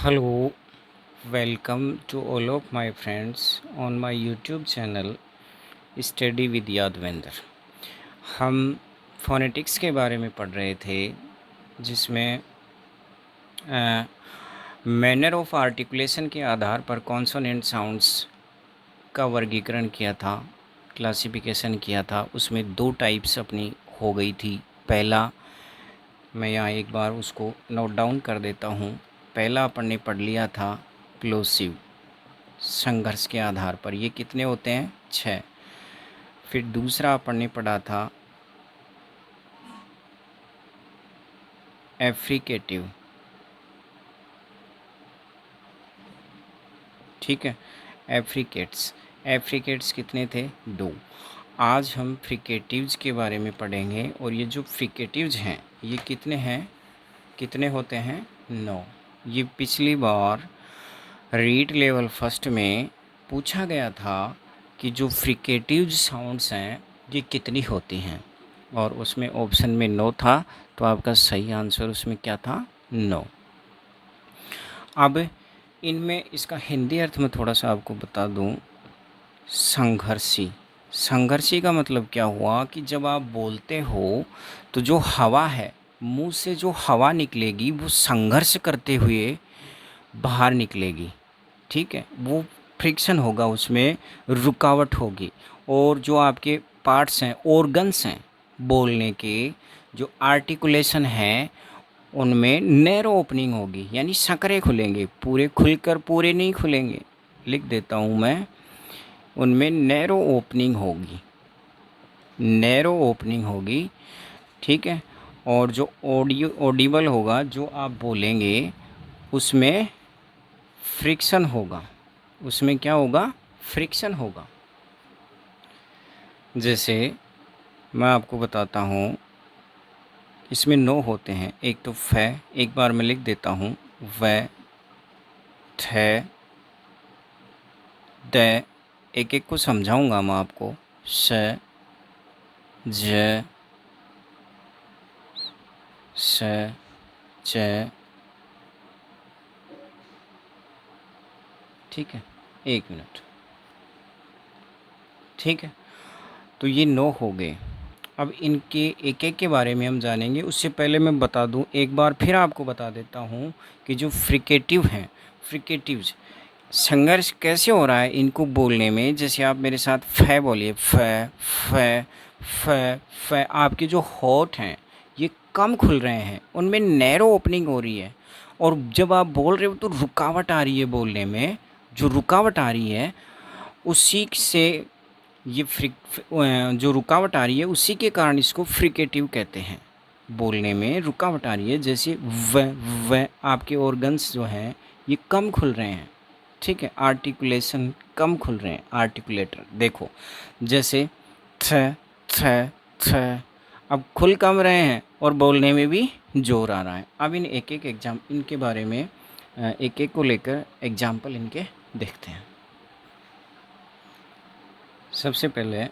Hello, welcome to all of my friends on my YouTube channel study with Yadvendra. हम phonetics के बारे में पढ़ रहे थे, जिसमें मैनर ऑफ आर्टिकुलेशन के आधार पर कॉन्सोनेंट साउंड्स का वर्गीकरण किया था, क्लासिफिकेशन किया था। उसमें दो टाइप्स अपनी हो गई थी। पहला, मैं यहाँ एक बार उसको नोट डाउन कर देता हूँ। पहला अपन ने पढ़ लिया था प्लोसिव, संघर्ष के आधार पर। ये कितने होते हैं? 6। फिर दूसरा अपन ने पढ़ा था एफ्रिकेटिव, ठीक है। एफ्रिकेट्स कितने थे? 2। आज हम फ्रिकेटिव्स के बारे में पढ़ेंगे। और ये जो फ्रिकेटिव्स हैं ये कितने हैं, कितने होते हैं? 9। ये पिछली बार रीड लेवल फर्स्ट में पूछा गया था कि जो फ्रिकेटिव साउंड्स हैं ये कितनी होती हैं, और उसमें ऑप्शन में 9 था, तो आपका सही आंसर उसमें क्या था? 9। अब इनमें इसका हिंदी अर्थ में थोड़ा सा आपको बता दूं। संघर्षी का मतलब क्या हुआ कि जब आप बोलते हो तो जो हवा है, मुंह से जो हवा निकलेगी वो संघर्ष करते हुए बाहर निकलेगी, ठीक है। वो फ्रिक्शन होगा, उसमें रुकावट होगी। और जो आपके पार्ट्स हैं, ऑर्गन्स हैं बोलने के, जो आर्टिकुलेशन है, उनमें नैरो ओपनिंग होगी, यानी संकरे खुलेंगे। पूरे खुलकर पूरे नहीं खुलेंगे। लिख देता हूँ मैं, उनमें नैरो ओपनिंग होगी, ठीक है। और जो ऑडिबल होगा, जो आप बोलेंगे, उसमें फ्रिक्शन होगा। उसमें क्या होगा? फ्रिक्शन होगा। जैसे मैं आपको बताता हूँ, इसमें 9 होते हैं। एक तो फै, एक बार मैं लिख देता हूँ, वै, थे, दै। एक एक को समझाऊंगा मैं आपको। श, ज, स, च, ठीक है। 1 मिनट, ठीक है। तो ये 9 हो गए। अब इनके एक एक के बारे में हम जानेंगे। उससे पहले मैं बता दूं, एक बार फिर आपको बता देता हूं कि जो फ्रिकेटिव हैं, फ्रिकेटिव्स, संघर्ष कैसे हो रहा है इनको बोलने में। जैसे आप मेरे साथ फै बोलिए, फै फै फै फै। आपके जो होठ हैं ये कम खुल रहे हैं, उनमें नैरो ओपनिंग हो रही है। और जब आप बोल रहे हो तो रुकावट आ रही है बोलने में। जो रुकावट आ रही है उसी से ये जो रुकावट आ रही है उसी के कारण इसको फ्रिकेटिव कहते हैं। बोलने में रुकावट आ रही है, जैसे व आपके ऑर्गन्स जो हैं ये कम खुल रहे हैं, ठीक है। आर्टिकुलेशन कम खुल रहे हैं, आर्टिकुलेटर देखो। जैसे थ थ थ, अब खुल कम रहे हैं और बोलने में भी जोर आ रहा है। अब इनके बारे में एक एक को लेकर एग्जाम्पल इनके देखते हैं। सबसे पहले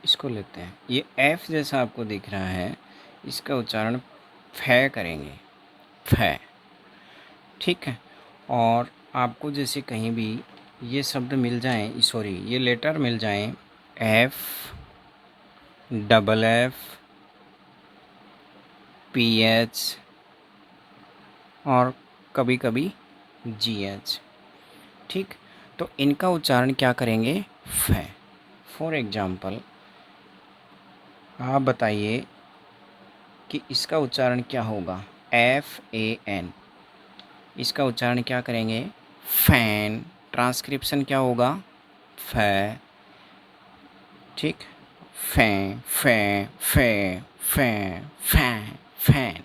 इसको लेते हैं। ये एफ जैसा आपको दिख रहा है, इसका उच्चारण फै करेंगे, फै, ठीक है। और आपको जैसे कहीं भी ये शब्द मिल जाएं, सॉरी ये लेटर मिल जाएं, F, double F, P H और कभी कभी जी एच, ठीक। तो इनका उच्चारण क्या करेंगे? फै। फॉर एग्जाम्पल आप बताइए कि इसका उच्चारण क्या होगा? FAN। इसका उच्चारण क्या करेंगे? फैन। ट्रांसक्रिप्शन क्या होगा? फै, ठीक। फै फै फै फै फैन फैन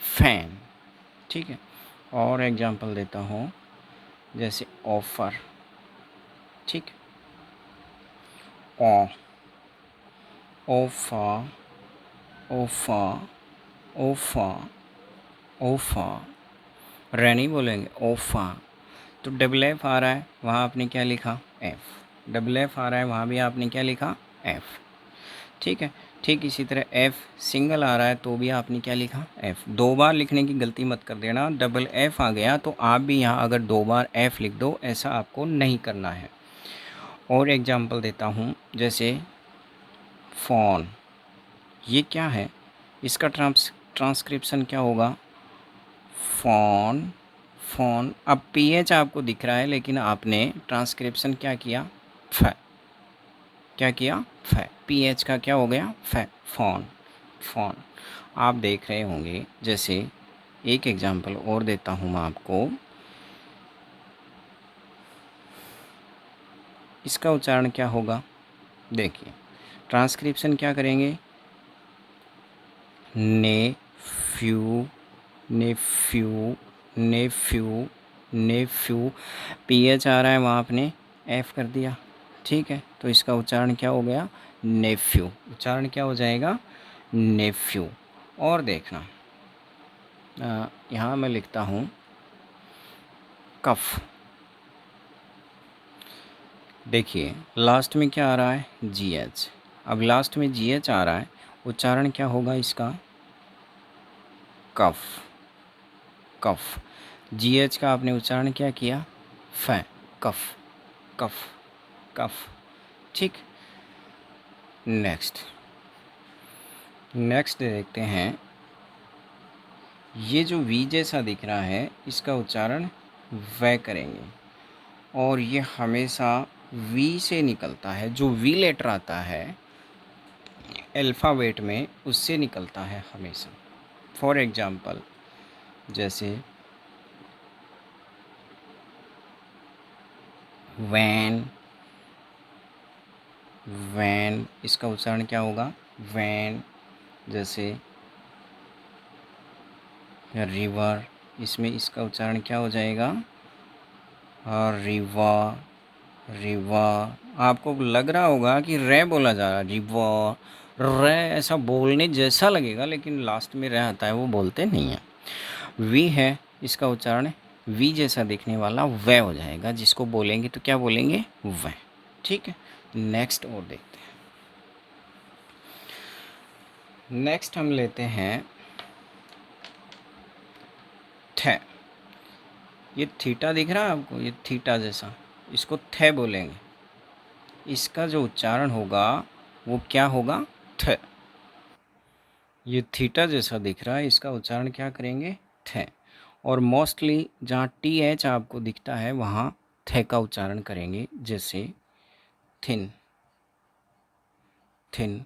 फैन, ठीक है। और एग्जांपल देता हूँ, जैसे ऑफर, ठीक। ओ, ओफा, ओफा, ओफा, ओफा। नहीं बोलेंगे, ओफा। तो डबल एफ आ रहा है, वहाँ आपने क्या लिखा? एफ। डबल एफ आ रहा है, वहाँ भी आपने क्या लिखा? एफ, ठीक है। ठीक इसी तरह एफ़ सिंगल आ रहा है तो भी आपने क्या लिखा, एफ़। 2 बार लिखने की गलती मत कर देना, डबल एफ़ आ गया तो आप भी यहाँ अगर 2 बार एफ़ लिख दो, ऐसा आपको नहीं करना है। और एग्जांपल देता हूँ, जैसे फ़ोन, ये क्या है, इसका ट्रांसक्रिप्शन क्या होगा, फ़ोन। फ़ोन, अब पीएच आपको दिख रहा है लेकिन आपने ट्रांसक्रिप्शन क्या किया, फ। क्या किया, फ। पीएच का क्या हो गया, फ, फ़ोन। फ़ोन आप देख रहे होंगे। जैसे एक एग्जांपल और देता हूँ मैं आपको, इसका उच्चारण क्या होगा, देखिए ट्रांसक्रिप्शन क्या करेंगे, ने फ्यू, नेफ्यू, नेफ्यू, नेफ्यू। पीएच आ रहा है वहाँ आपने एफ कर दिया, ठीक है, तो इसका उच्चारण क्या हो गया, नेफ्यू। उच्चारण क्या हो जाएगा, नेफ्यू। और देखना यहाँ मैं लिखता हूँ कफ, देखिए लास्ट में क्या आ रहा है, जी एच। अब लास्ट में जी एच आ रहा है, उच्चारण क्या होगा इसका, कफ। कफ, जी एच का आपने उच्चारण क्या किया, फ, कफ, कफ, कफ। ठीक, नेक्स्ट नेक्स्ट देखते हैं, ये जो वी जैसा दिख रहा है इसका उच्चारण व करेंगे, और ये हमेशा वी से निकलता है, जो वी लेटर आता है अल्फ़ाबेट में उससे निकलता है हमेशा। फॉर एग्जांपल जैसे वैन, वैन, इसका उच्चारण क्या होगा, वैन। जैसे रिवर, इसमें इसका उच्चारण क्या हो जाएगा, रिवा, रिवा। आपको लग रहा होगा कि रे बोला जा रहा है, रिवा, रे ऐसा बोलने जैसा लगेगा लेकिन लास्ट में रह आता है, वो बोलते नहीं हैं। वी है, इसका उच्चारण वी जैसा दिखने वाला व हो जाएगा, जिसको बोलेंगे तो क्या बोलेंगे, व। ठीक है, नेक्स्ट और देखते हैं। नेक्स्ट हम लेते हैं थ। ये थीटा दिख रहा है आपको, ये थीटा जैसा, इसको थ बोलेंगे। इसका जो उच्चारण होगा वो क्या होगा, थ। ये थीटा जैसा दिख रहा है, इसका उच्चारण क्या करेंगे, थ। और मोस्टली जहाँ टी एच आपको दिखता है वहाँ थ का उच्चारण करेंगे। जैसे थिन, थिन,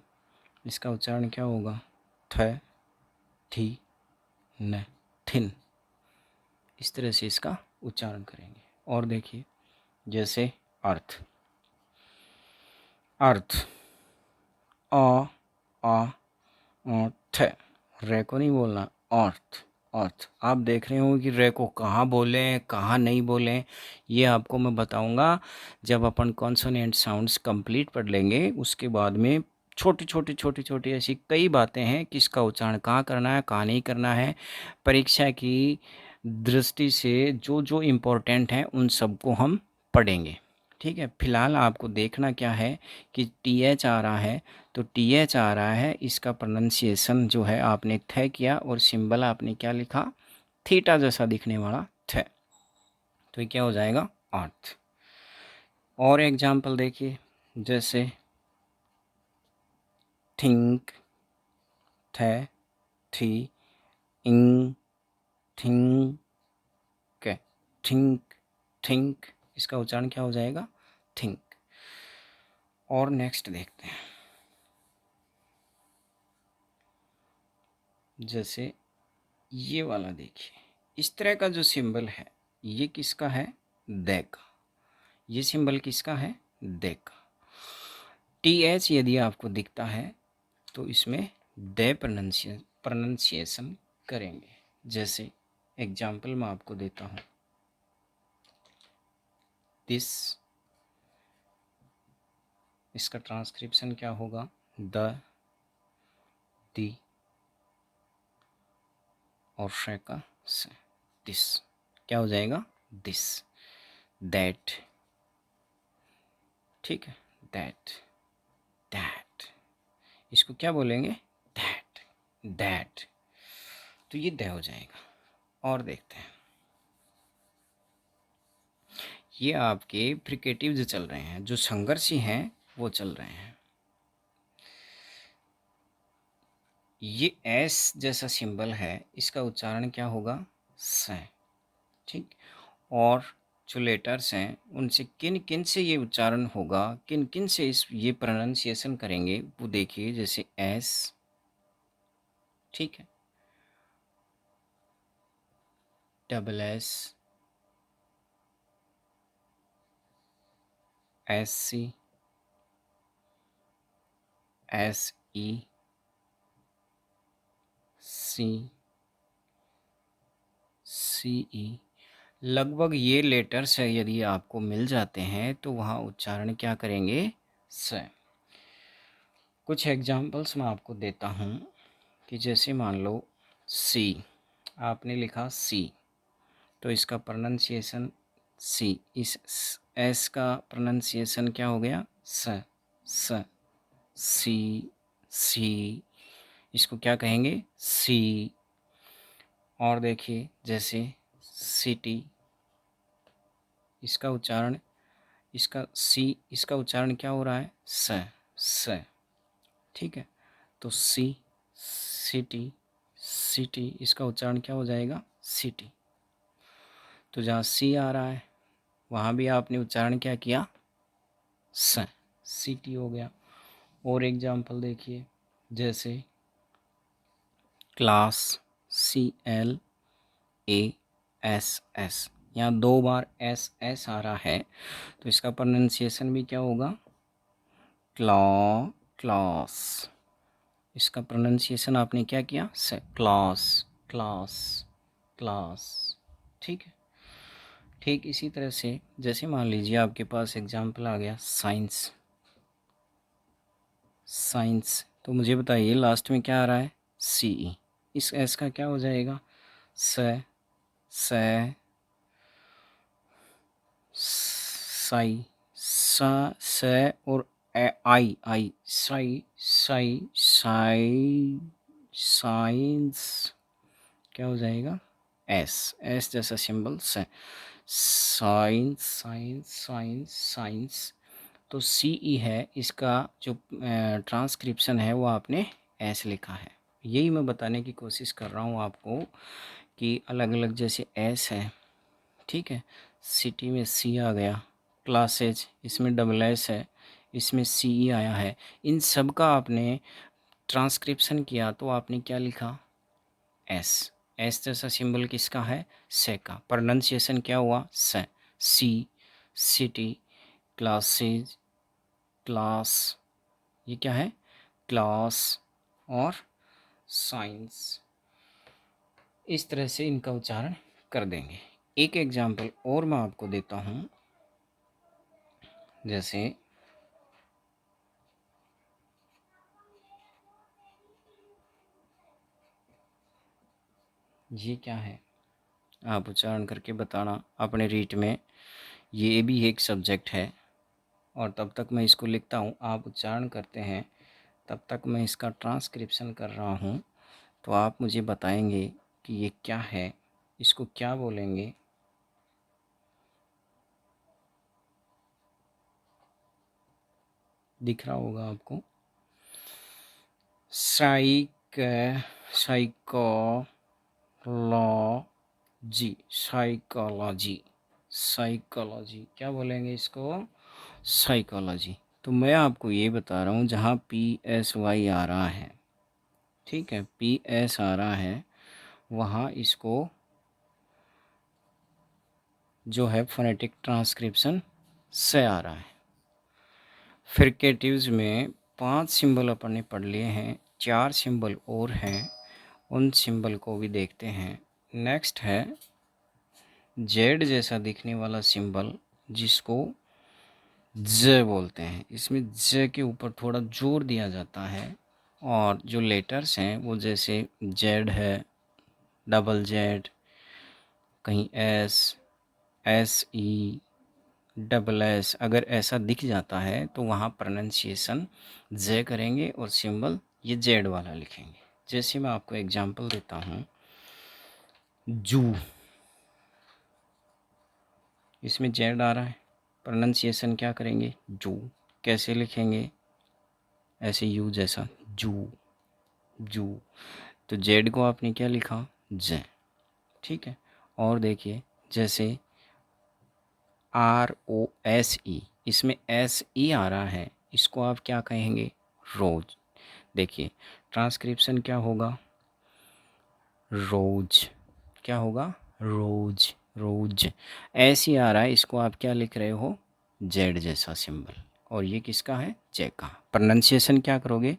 इसका उच्चारण क्या होगा, थ, थी, न, थिन। इस तरह से इसका उच्चारण करेंगे। और देखिए जैसे अर्थ, अर्थ, अ, आ, थ, रे को नहीं बोलना, अर्थ, अर्थ। आप देख रहे हो कि रे को कहाँ बोलें कहाँ नहीं बोलें, ये आपको मैं बताऊंगा जब अपन कॉन्सोनेंट साउंड्स कंप्लीट पढ़ लेंगे। उसके बाद में छोटी छोटी छोटी छोटी ऐसी कई बातें हैं कि इसका उच्चारण कहाँ करना है कहाँ नहीं करना है। परीक्षा की दृष्टि से जो जो इम्पोर्टेंट हैं उन सबको हम पढ़ेंगे। ठीक है, फिलहाल आपको देखना क्या है कि टी एच आ रहा है तो टी एच आ रहा है, इसका प्रोनाउंसिएशन जो है आपने थ किया, और सिंबल आपने क्या लिखा, थीटा जैसा दिखने वाला थ। तो ये क्या हो जाएगा, अर्थ। और एग्जाम्पल देखिए, जैसे थिंक, थ, थी, इंग, थिंक, थिंक, थिंक, इसका उच्चारण क्या हो जाएगा, थिंक। और नेक्स्ट देखते हैं, जैसे ये वाला देखिए, इस तरह का जो सिंबल है ये किसका है, दे का। ये सिंबल किसका है, दे का। टी एच यदि आपको दिखता है तो इसमें दे प्रोनाउंसिएशन करेंगे। जैसे एग्जाम्पल मैं आपको देता हूँ, दिस, इसका ट्रांसक्रिप्शन क्या होगा, द, दी, और श का से, दिस क्या हो जाएगा, दिस, दैट। ठीक है, दैट, दैट, इसको क्या बोलेंगे, दैट, दैट। तो ये द हो जाएगा। और देखते हैं, ये आपके फ्रिकेटिव जो चल रहे हैं, जो संघर्षी हैं वो चल रहे हैं। ये एस जैसा सिंबल है, इसका उच्चारण क्या होगा, स, ठीक। और जो लेटर्स हैं उनसे किन किन से ये उच्चारण होगा, किन किन से ये प्रोनाउंसिएशन करेंगे वो देखिए। जैसे एस, ठीक है, double S, S C, S E, C, C E. लगभग ये लेटर्स है, यदि आपको मिल जाते हैं तो वहाँ उच्चारण क्या करेंगे, स। कुछ एग्जांपल्स मैं आपको देता हूँ कि जैसे मान लो सी, आपने लिखा सी, तो इसका प्रोनाउंसिएशन सी, इस एस का प्रोनाउंसिएशन क्या हो गया, स, स, सी, सी। इसको क्या कहेंगे, सी। और देखिए जैसे सिटी, इसका उच्चारण, इसका सी, इसका उच्चारण क्या हो रहा है, स, स, ठीक है। तो सी, सिटी, सिटी, इसका उच्चारण क्या हो जाएगा, सिटी। तो जहाँ सी आ रहा है वहाँ भी आपने उच्चारण क्या किया, स, सिटी हो गया। और एग्जाम्पल देखिए, जैसे class, C L A S S, यहाँ 2 बार एस एस आ रहा है, तो इसका प्रोनाउंसिएशन भी क्या होगा, क्लास। इसका प्रोनाउंसिएशन आपने क्या किया, से, क्लास, क्लास, क्लास, ठीक है। ठीक इसी तरह से जैसे मान लीजिए आपके पास एग्जाम्पल आ गया साइंस, साइंस, तो मुझे बताइए लास्ट में क्या आ रहा है, सी ई। इस एस का क्या हो जाएगा, स, से, साई, सा, से, और आई, आई, साई, साई, साई, साइंस, क्या हो जाएगा, एस, एस जैसा सिंबल से, साइंस, साइंस, साइंस, साइंस। तो सी ई है, इसका जो ट्रांसक्रिप्शन है वो आपने एस लिखा है। यही मैं बताने की कोशिश कर रहा हूँ आपको कि अलग अलग जैसे एस है, ठीक है, सिटी में सी आ गया, क्लासेज इसमें डबल एस है, इसमें सी ई आया है। इन सब का आपने ट्रांसक्रिप्शन किया तो आपने क्या लिखा, एस। एस जैसा सिंबल किसका है, से का। प्रोनाउंसिएशन क्या हुआ, से, सी, सिटी, क्लासेज, क्लास, ये क्या है, क्लास, और साइंस। इस तरह से इनका उच्चारण कर देंगे। एक एग्जाम्पल और मैं आपको देता हूँ, जैसे ये क्या है, आप उच्चारण करके बताना अपने रीट में। ये भी एक सब्जेक्ट है, और तब तक मैं इसको लिखता हूँ, आप उच्चारण करते हैं, तब तक मैं इसका ट्रांसक्रिप्शन कर रहा हूँ। तो आप मुझे बताएंगे कि ये क्या है, इसको क्या बोलेंगे। दिख रहा होगा आपको, साइकोलॉजी, साइकोलॉजी, साइकोलॉजी, क्या बोलेंगे इसको, साइकोलॉजी। तो मैं आपको ये बता रहा हूँ, जहाँ पी एस वाई आ रहा है, ठीक है, पी एस आ रहा है, वहाँ इसको जो है फोनेटिक ट्रांसक्रिप्शन से आ रहा है। फ्रिकेटिव्स में 5 सिंबल अपन ने पढ़ लिए हैं, 4 सिंबल और हैं, उन सिंबल को भी देखते हैं। नेक्स्ट है जेड जैसा दिखने वाला सिंबल, जिसको ज बोलते हैं। इसमें ज के ऊपर थोड़ा जोर दिया जाता है, और जो लेटर्स हैं वो जैसे जेड है, डबल जेड, कहीं S, S E, double S अगर ऐसा दिख जाता है तो वहाँ प्रोनाउंसिएशन जे करेंगे और सिंबल ये जेड वाला लिखेंगे। जैसे मैं आपको एग्जांपल देता हूँ, जू, इसमें जेड आ रहा है, प्रोनाउंसिएशन क्या करेंगे, जू। कैसे लिखेंगे, ऐसे यू जैसा, जू जू। तो जेड को आपने क्या लिखा, जे। ठीक है। और देखिए जैसे ROSE, इसमें SE आ रहा है, इसको आप क्या कहेंगे, रोज। देखिए ट्रांसक्रिप्शन क्या होगा, रोज। क्या होगा, रोज, रोज। ऐसे आ रहा है, इसको आप क्या लिख रहे हो, जेड जैसा सिंबल। और ये किसका है, जे का। प्रोनाउंसिएशन क्या करोगे,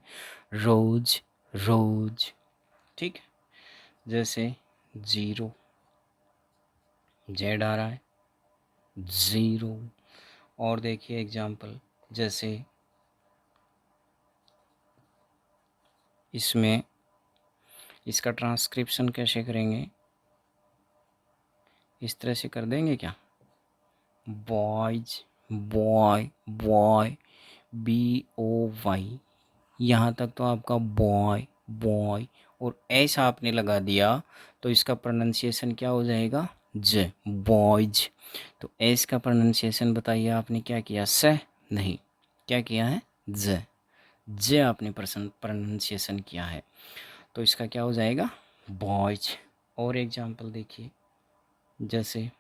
रोज, रोज। ठीक है। जैसे ज़ीरो, जेड आ रहा है, ज़ीरो। और देखिए एग्जाम्पल, जैसे इसमें इसका ट्रांसक्रिप्शन कैसे करेंगे, इस तरह से कर देंगे क्या, बॉयज, बॉय, बॉय, BOY। यहाँ तक तो आपका बॉय, बॉय। और ऐसा आपने लगा दिया तो इसका प्रोनाउंसिएशन क्या हो जाएगा, ज, बॉयज। तो एस का प्रोनाउंसिएशन बताइए, आपने क्या किया, से नहीं, क्या किया है, ज आपने प्रोनाउंसिएशन किया है। तो इसका क्या हो जाएगा, बॉयज। और एग्जाम्पल देखिए, जैसे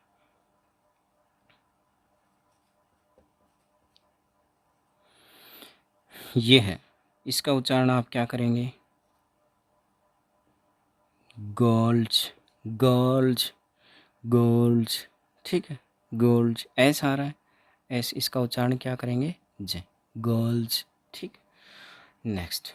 ये है, इसका उच्चारण आप क्या करेंगे, गर्ल्स, गर्ल्स, गर्ल्स। ठीक है, गर्ल्स। एस आ रहा है, एस, इसका उच्चारण क्या करेंगे, जे, गर्ल्स। ठीक। नेक्स्ट,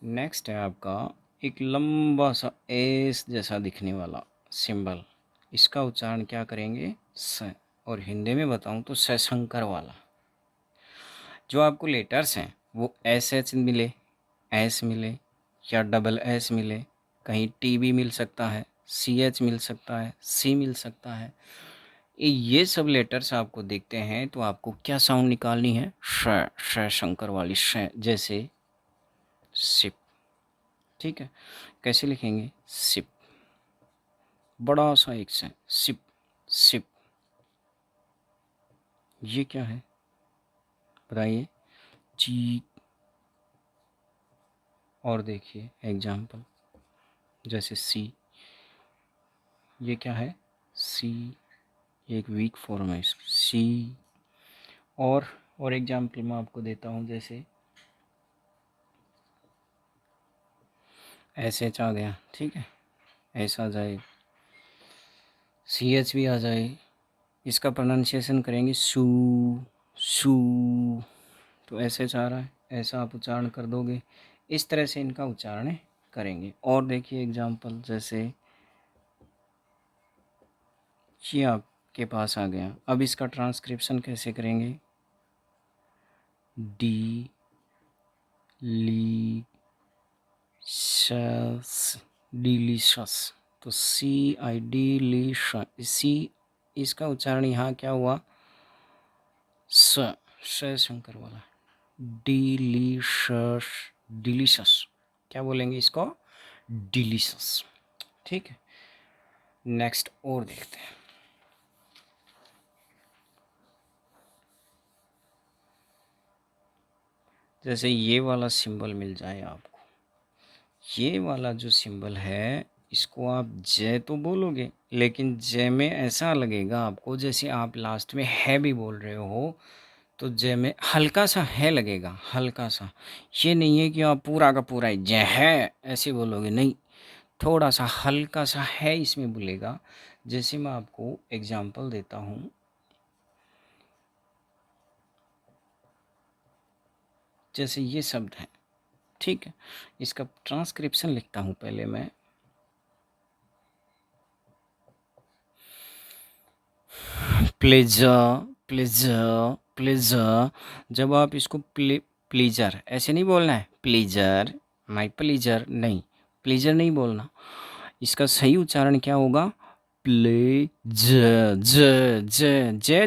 नेक्स्ट है आपका एक लंबा सा एस जैसा दिखने वाला सिंबल। इसका उच्चारण क्या करेंगे, स। और हिंदी में बताऊं तो सशंकर वाला। जो आपको लेटर्स हैं वो SH मिले, एस मिले, या डबल एस मिले, कहीं टी भी मिल सकता है, CH मिल सकता है, C मिल सकता है। ये सब लेटर्स आपको दिखते हैं तो आपको क्या साउंड निकालनी है, श शंकर वाली श। जैसे सिप। ठीक है। कैसे लिखेंगे, सिप, बड़ा सा एक से, सिप, सिप। ये क्या है बताइए, ची। और देखिए एग्जाम्पल, जैसे सी, ये क्या है, सी, एक वीक फॉर्म है सी। और एग्जाम्पल मैं आपको देता हूँ, जैसे SH आ गया, ठीक है, ऐसा आ जाए, CH भी आ जाए, इसका प्रोनाउंसिएशन करेंगे सू, सू। तो SH आ रहा है, ऐसा आप उच्चारण कर दोगे। इस तरह से इनका उच्चारण करेंगे। और देखिए एग्जाम्पल, जैसे ये आपके पास आ गया, अब इसका ट्रांसक्रिप्शन कैसे करेंगे, डी ली शस, डिलीशस। तो CID सी, इसका उच्चारण यहाँ क्या हुआ, स, शंकर वाला, डिलीशस, डिलीशस। क्या बोलेंगे इसको, डिलीशस। ठीक है। नेक्स्ट और देखते हैं, जैसे ये वाला सिंबल मिल जाए आपको, ये वाला जो सिंबल है इसको आप जय तो बोलोगे, लेकिन जय में ऐसा लगेगा आपको जैसे आप लास्ट में है भी बोल रहे हो। तो जय में हल्का सा है लगेगा, हल्का सा। ये नहीं है कि आप पूरा का पूरा ही जय है ऐसे बोलोगे, नहीं, थोड़ा सा हल्का सा है इसमें बोलेगा। जैसे मैं आपको एग्जांपल देता हूँ, जैसे ये शब्द है, ठीक है, इसका ट्रांसक्रिप्शन लिखता हूँ पहले मैं, प्लेजर, प्लेजर, प्लेजर। जब आप इसको प्लीजर ऐसे नहीं बोलना है, प्लीजर, माई प्लीजर नहीं, प्लीजर नहीं बोलना। इसका सही उच्चारण क्या होगा, प्ले ज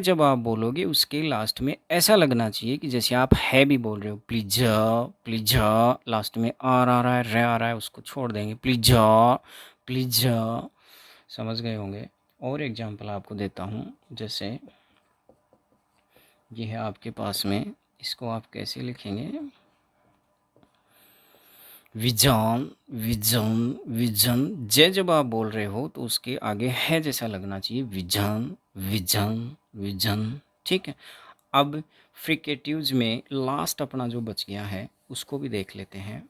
जब आप बोलोगे उसके लास्ट में ऐसा लगना चाहिए कि जैसे आप है भी बोल रहे हो। प्लीज लास्ट में आर आ रहा है, रे आ रहा है, उसको छोड़ देंगे। प्लीज समझ गए होंगे। और एग्जांपल आपको देता हूँ, जैसे ये है आपके पास में, इसको आप कैसे लिखेंगे? Vision vision vision. जब आप बोल रहे हो तो उसके आगे है जैसा लगना चाहिए। Vision vision vision. ठीक है। अब फ्रिकेटिव्स में लास्ट अपना जो बच गया है उसको भी देख लेते हैं।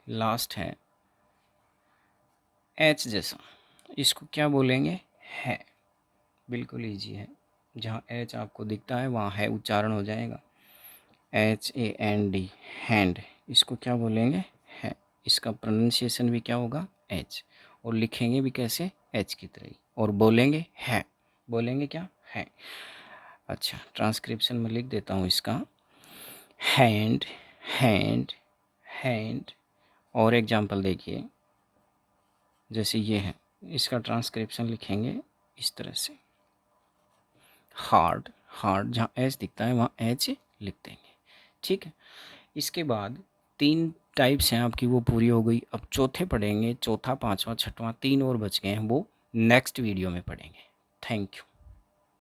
लास्ट है एच जैसा, इसको क्या बोलेंगे? है। बिल्कुल ईजी है। जहाँ एच आपको दिखता है वहाँ है उच्चारण हो जाएगा। HAND, hand. इसको क्या बोलेंगे? है। इसका प्रोनाउंसिएशन भी क्या होगा? एच। और लिखेंगे भी कैसे? एच की तरह ही। और बोलेंगे है। बोलेंगे क्या? है। अच्छा, ट्रांसक्रिप्शन में लिख देता हूँ इसका। Hand hand hand. और एग्जांपल देखिए, जैसे ये है, इसका ट्रांसक्रिप्शन लिखेंगे इस तरह से। हार्ड हार्ड, जहाँ एच दिखता है वहाँ एच लिख देंगे। ठीक है। इसके बाद 3 टाइप्स हैं आपकी, वो पूरी हो गई। अब चौथे पढ़ेंगे, चौथा, पांचवा, छठवां, 3 और बच गए हैं, वो नेक्स्ट वीडियो में पढ़ेंगे। Thank you.